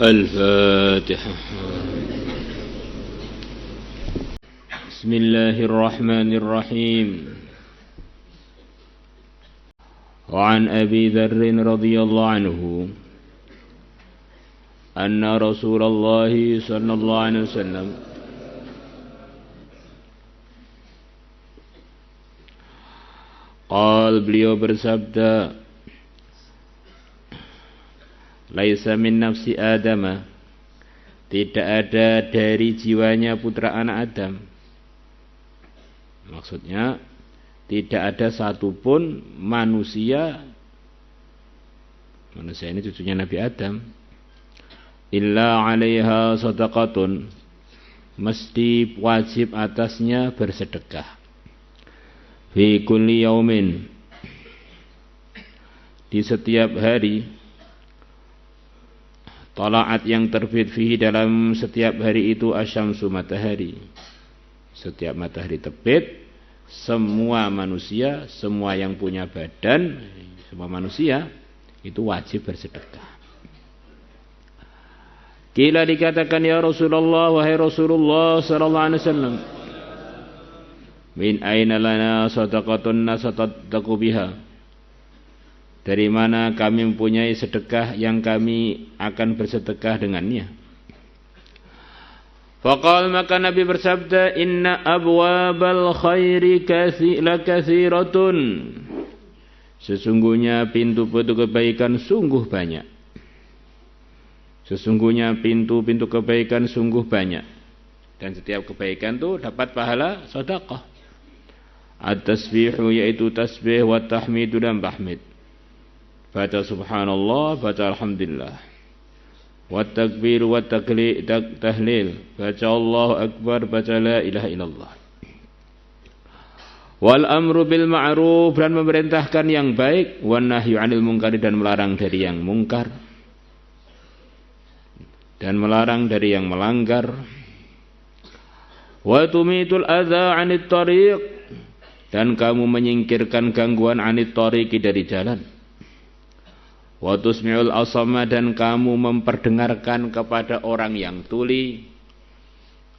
الفاتحة. بسم الله الرحمن الرحيم. وعن أبي ذر رضي الله عنه أن رسول الله صلى الله عليه وسلم قال, beliau bersabda, laisa min nafsi Adam, tidak ada dari jiwanya putra anak Adam. Maksudnya tidak ada satupun manusia ini cucunya Nabi Adam, illa 'alaiha shadaqatun, mesti wajib atasnya bersedekah. Fi kulli yaumin, di setiap hari, tala'at yang terbit fihi, dalam setiap hari itu, asyamsu, matahari. Setiap matahari terbit, semua manusia, semua yang punya badan, semua manusia itu wajib bersedekah. Kila, dikatakan, ya Rasulullah, wahai Rasulullah sallallahu alaihi wasallam, min aina lana sadaqatun nasaddaqu biha, dari mana kami mempunyai sedekah yang kami akan bersedekah dengannya. Faqal, maka Nabi bersabda, inna abwabal khairi katsiratun, sesungguhnya pintu-pintu kebaikan sungguh banyak. Sesungguhnya pintu-pintu kebaikan sungguh banyak, dan setiap kebaikan itu dapat pahala sedekah. At-tasbihu, yaitu tasbih, wa tahmidu, dan tahmid. Baca subhanallah, baca alhamdulillah. Wa takbir, wa tahlil, baca Allahu akbar, baca la ilaha illallah. Wal amru bil ma'ruf, dan memerintahkan yang baik, wan nahyu 'anil munkar, dan melarang dari yang mungkar, dan melarang dari yang melanggar. Wa tumitul adza 'anit tariq, dan kamu menyingkirkan gangguan 'anit tariqi, dari jalan. Wa tusmi'ul asama, dan kamu memperdengarkan kepada orang yang tuli.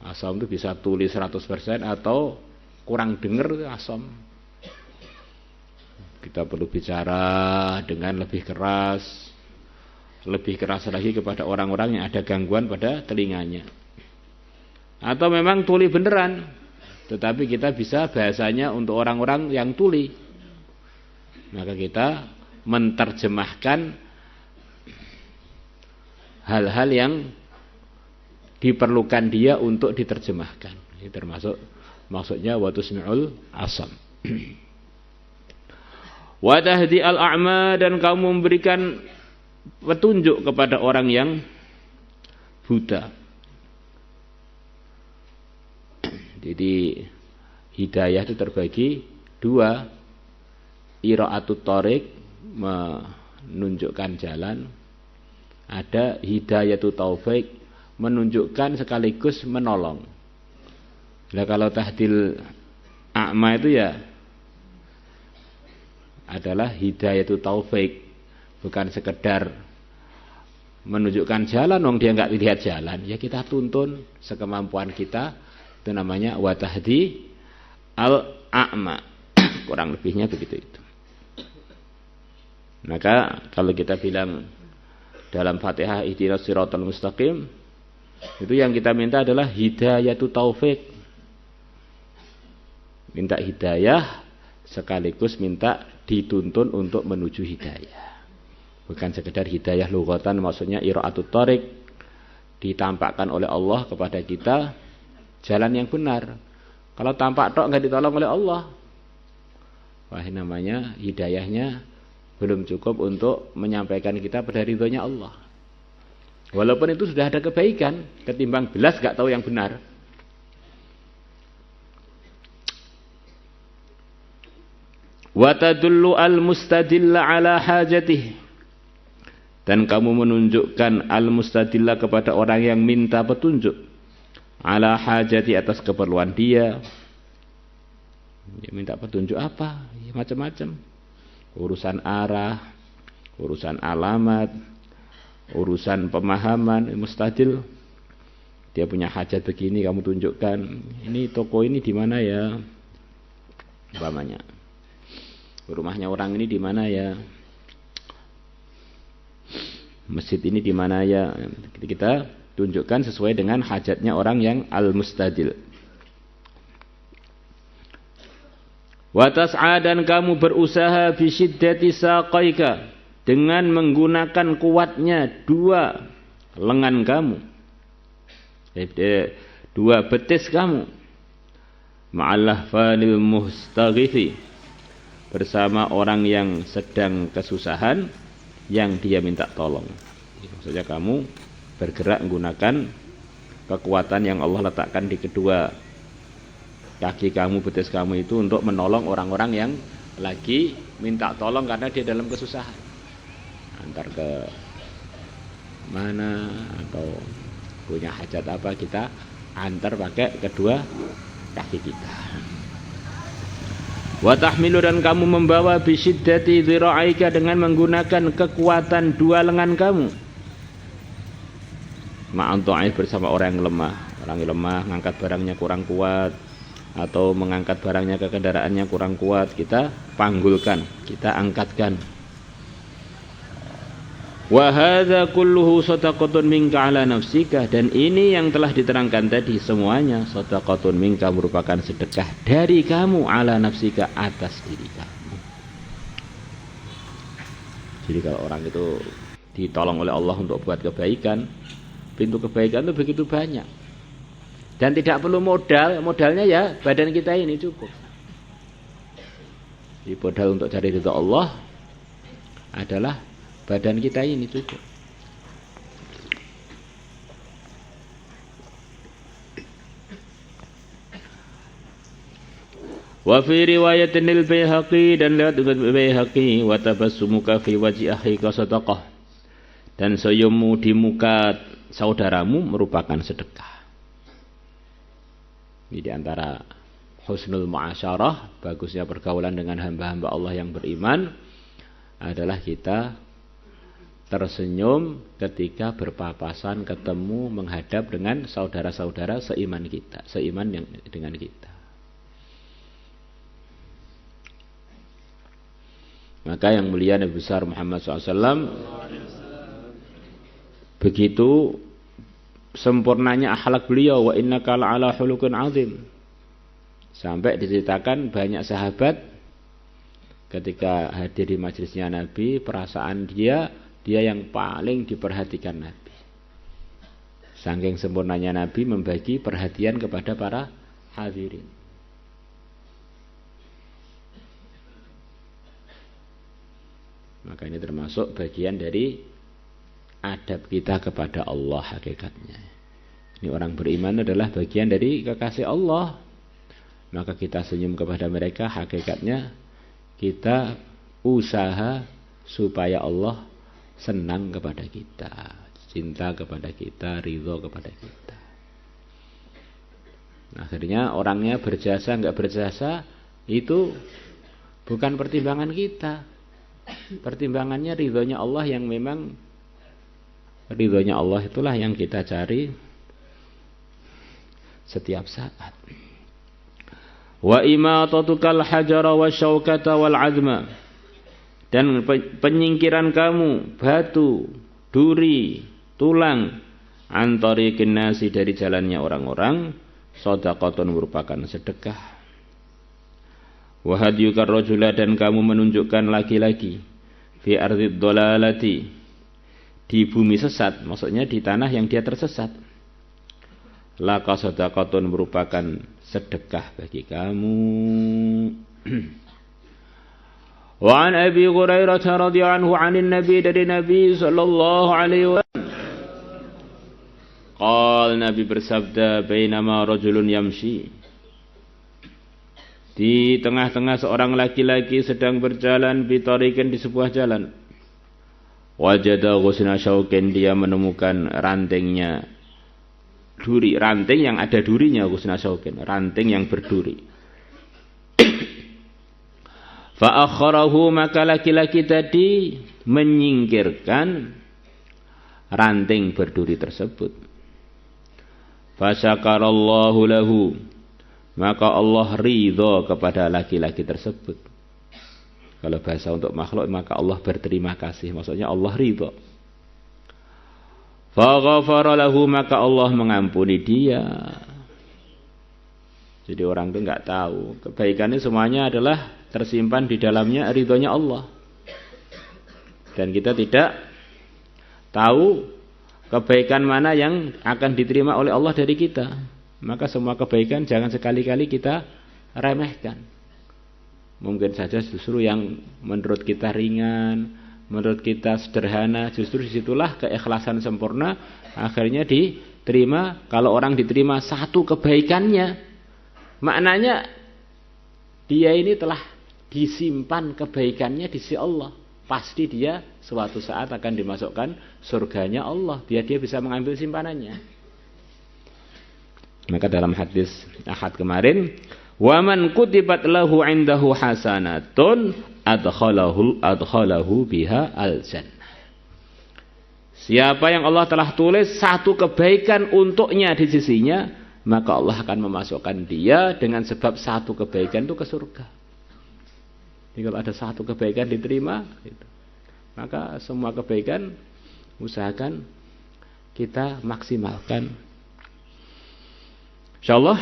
Asam itu bisa tuli 100% atau kurang dengar, asam. Kita perlu bicara dengan lebih keras lagi kepada orang-orang yang ada gangguan pada telinganya. Atau memang tuli beneran, tetapi kita bisa bahasanya untuk orang-orang yang tuli, maka kita menerjemahkan hal-hal yang diperlukan dia untuk diterjemahkan. Ini termasuk maksudnya wa tusmi'ul asam. Wa tahdi al-a'ma, dan kamu memberikan petunjuk kepada orang yang buta. Jadi hidayah itu terbagi dua, ira'atut thariq, menunjukkan jalan. Ada hidayatut taufik, menunjukkan sekaligus menolong. Nah, kalau tahdil a'ma itu ya adalah hidayatut taufik, bukan sekedar menunjukkan jalan, wong dia enggak lihat jalan, ya kita tuntun sekemampuan kita. Itu namanya wa tahdi al-a'ma. Kurang lebihnya begitu itu. Maka kalau kita bilang dalam Fatihah ihdinas siratal mustaqim, itu yang kita minta adalah hidayatut taufik. Minta hidayah sekaligus minta dituntun untuk menuju hidayah. Bukan sekedar hidayah lughatan, maksudnya ira'atut thariq, ditampakkan oleh Allah kepada kita jalan yang benar. Kalau tampak tok enggak ditolong oleh Allah, wah, namanya hidayahnya belum cukup untuk menyampaikan kita pada ridhonya Allah. Walaupun itu sudah ada kebaikan, ketimbang belas enggak tahu yang benar. Wa tadullu al-mustadilla ala hajatih, dan kamu menunjukkan al-mustadilla kepada orang yang minta petunjuk, ala hajati, atas keperluan dia. Dia minta petunjuk apa? Ya, macam-macam. Urusan arah, urusan alamat, urusan pemahaman mustadil. Dia punya hajat begini, kamu tunjukkan, ini toko ini di mana ya, umpamanya. Rumahnya orang ini di mana ya, masjid ini di mana ya. Kita tunjukkan sesuai dengan hajatnya orang yang al-mustadil. Wa tas'a, dan kamu berusaha bi syiddati saqaika, dengan menggunakan kuatnya dua lengan kamu, dua betis kamu, ma'allah falil mustaghithi, bersama orang yang sedang kesusahan yang dia minta tolong. Maksudnya kamu bergerak menggunakan kekuatan yang Allah letakkan di kedua kaki kamu, betis kamu itu untuk menolong orang-orang yang lagi minta tolong karena dia dalam kesusahan. Antar ke mana atau punya hajat apa, kita antar pakai kedua kaki kita. Wa tahmilu, dan kamu membawa bi syiddati dhira'aika, dengan menggunakan kekuatan dua lengan kamu. Ma'an dha'if, bersama orang yang lemah. Orang yang lemah ngangkat barangnya kurang kuat atau mengangkat barangnya ke kendaraannya kurang kuat, kita panggulkan, kita angkatkan. Wa hadza kulluhu shadaqatun minka ala nafsika, dan ini yang telah diterangkan tadi semuanya shadaqatun minka, merupakan sedekah dari kamu, ala nafsika, atas diri kamu. Jadi kalau orang itu ditolong oleh Allah untuk buat kebaikan, pintu kebaikan itu begitu banyak. Dan tidak perlu modal, modalnya ya badan kita ini cukup. Jadi modal untuk cari ridha Allah adalah badan kita ini cukup. Wa fi riwayatin al-Baihaqi, dan lewat Baihaqi, wa tabassumuka fi wajhi akhika sadaqah, dan senyummu di muka saudaramu merupakan sedekah. Ini di antara husnul muasyarah, bagusnya pergaulan dengan hamba-hamba Allah yang beriman, adalah kita tersenyum ketika berpapasan, ketemu, menghadap dengan saudara-saudara seiman kita, seiman yang dengan kita. Maka yang mulia Nabi besar Muhammad SAW, begitu sempurnanya akhlak beliau, wa innaka la'ala khuluqin azim, sampai diceritakan banyak sahabat ketika hadir di majelisnya Nabi, perasaan dia yang paling diperhatikan Nabi. Saking sempurnanya Nabi membagi perhatian kepada para hadirin. Maka ini termasuk bagian dari adab kita kepada Allah hakikatnya. Ini orang beriman adalah bagian dari kekasih Allah. Maka kita senyum kepada mereka, hakikatnya kita usaha supaya Allah senang kepada kita, cinta kepada kita, ridho kepada kita. Akhirnya orangnya berjasa enggak berjasa itu bukan pertimbangan kita. Pertimbangannya ridhonya Allah, yang memang ridhonya Allah itulah yang kita cari setiap saat. Wa imatatukal hajara wasyaukata wal azma, dan penyingkiran kamu batu, duri, tulang, antariqin nasi, dari jalannya orang-orang, shadaqatun, merupakan sedekah. Wa hadyukar rajula, dan kamu menunjukkan laki-laki, fi ardhid dhalalati, di bumi sesat, maksudnya di tanah yang dia tersesat. Laka shadaqatun, merupakan sedekah bagi kamu. Wa an Abi Hurairah radhiyallahu anhu 'anil Nabi, dari Nabi sallallahu alaihi wasallam, qala, Nabi bersabda, bainama rajulun yamshi, di tengah-tengah seorang laki-laki sedang berjalan, bitariqin, di sebuah jalan, wajada ghusna syauqin, dia menemukan rantingnya duri, ranting yang ada durinya, ghusna syauqin, ranting yang berduri. Fa akharahu, maka laki-laki tadi menyingkirkan ranting berduri tersebut. Fasyakarallahu lahu, maka Allah ridha kepada laki-laki tersebut. Kalau bahasa untuk makhluk, maka Allah berterima kasih, maksudnya Allah ridha. Faghafara lahu, maka Allah mengampuni dia. Jadi orang itu enggak tahu kebaikannya semuanya adalah tersimpan di dalamnya ridhonya Allah. Dan kita tidak tahu kebaikan mana yang akan diterima oleh Allah dari kita. Maka semua kebaikan jangan sekali-kali kita remehkan. Mungkin saja justru yang menurut kita ringan, menurut kita sederhana, justru disitulah keikhlasan sempurna akhirnya diterima. Kalau orang diterima satu kebaikannya, maknanya dia ini telah disimpan kebaikannya di sisi Allah. Pasti dia suatu saat akan dimasukkan surganya Allah, biar dia bisa mengambil simpanannya. Maka dalam hadis Ahad kemarin, wa man kutibat lahu indahu hasanatun adkhalahu biha al-jannah. Siapa yang Allah telah tulis satu kebaikan untuknya di sisinya, maka Allah akan memasukkan dia dengan sebab satu kebaikan itu ke surga. Jadi kalau ada satu kebaikan diterima, gitu, maka semua kebaikan usahakan kita maksimalkan. Insyaallah.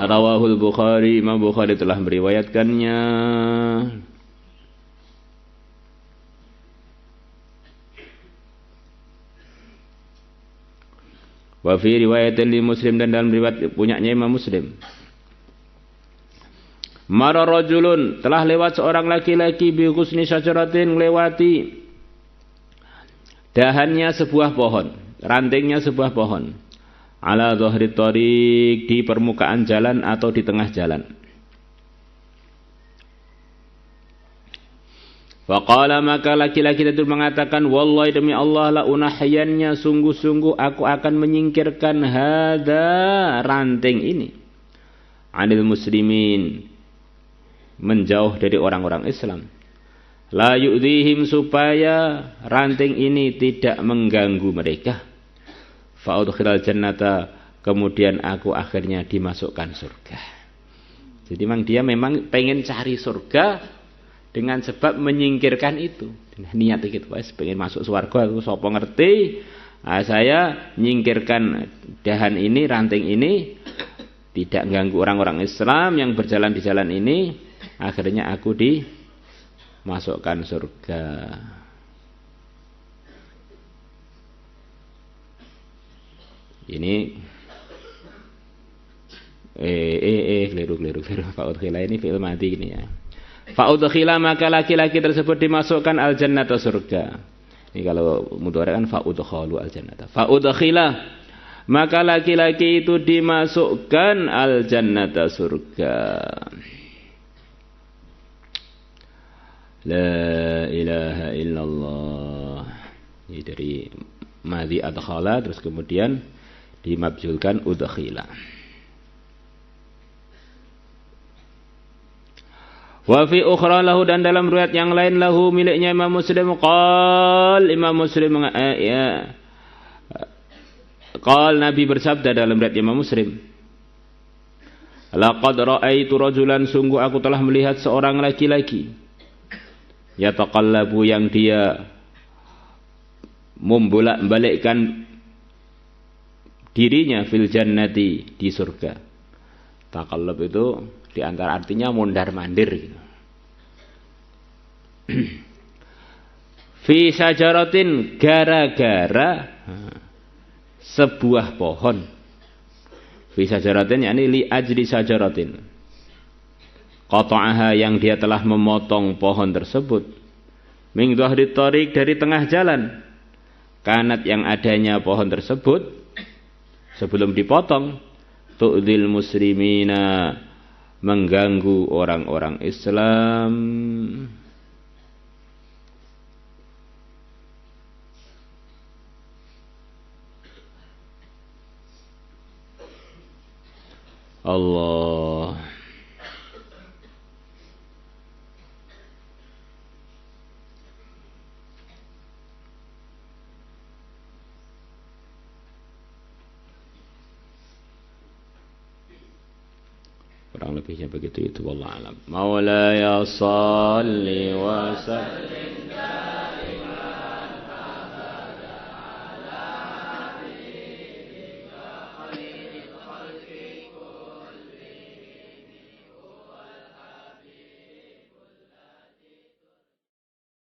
Rawahul Bukhari, Imam Bukhari telah meriwayatkannya. Wa fi riwayatin li Muslim, dan dalam riwayat punyanya Imam Muslim. Mara rajulun, telah lewat seorang laki-laki bi ghusni syajaratin, melewati dahannya sebuah pohon, rantingnya sebuah pohon. Ala dhahri thariq, di permukaan jalan atau di tengah jalan. Faqala, maka laki-laki itu mengatakan, wallahi demi Allah, la unahyannya, sungguh-sungguh aku akan menyingkirkan hada, ranting ini, anil muslimin, menjauh dari orang-orang Islam. La yu'dhihim, supaya ranting ini tidak mengganggu mereka. Fa'udkhilal jannata, kemudian aku akhirnya dimasukkan surga. Jadi dia memang pengen cari surga dengan sebab menyingkirkan itu. Niat gitu, pengen masuk surga, aku sapa ngerti. Saya nyingkirkan dahan ini, ranting ini, tidak ganggu orang-orang Islam yang berjalan di jalan ini, akhirnya aku dimasukkan surga. Ini keliru. Fa'udkhila ini fi'il madhi ini ya. Fa'udkhila, maka laki-laki tersebut dimasukkan al-jannata, surga. Ini kalau mudhari kan fa'udkhalu al-jannata. Fa'udkhila, maka laki-laki itu dimasukkan al-jannata, surga. La ilaha illallah. Ini dari madhi adkhala, terus kemudian dimabjulkan udkhila. Wa fi ukhra lahu, dan dalam riwayat yang lain lahu, miliknya Imam Muslim, Imam Muslim Nabi bersabda dalam riwayat Imam Muslim, laqad ra'aitu rajulan, sungguh aku telah melihat seorang laki-laki, yataqallabu, yang dia membolak-balikkan dirinya fil jannati, di surga. Taqallub itu diantara artinya mondar-mandir gitu. Fi syajaratin, gara-gara sebuah pohon. Fi syajaratin yakni li ajli syajaratin. Qata'aha, yang dia telah memotong pohon tersebut. Min dhahri thariq, dari tengah jalan. Kanat, yang adanya pohon tersebut sebelum dipotong, tu'dhil muslimina, mengganggu orang-orang Islam. Allah. kurang lebihnya begitu itu wallahu alam. Maulaya shalli wa sallim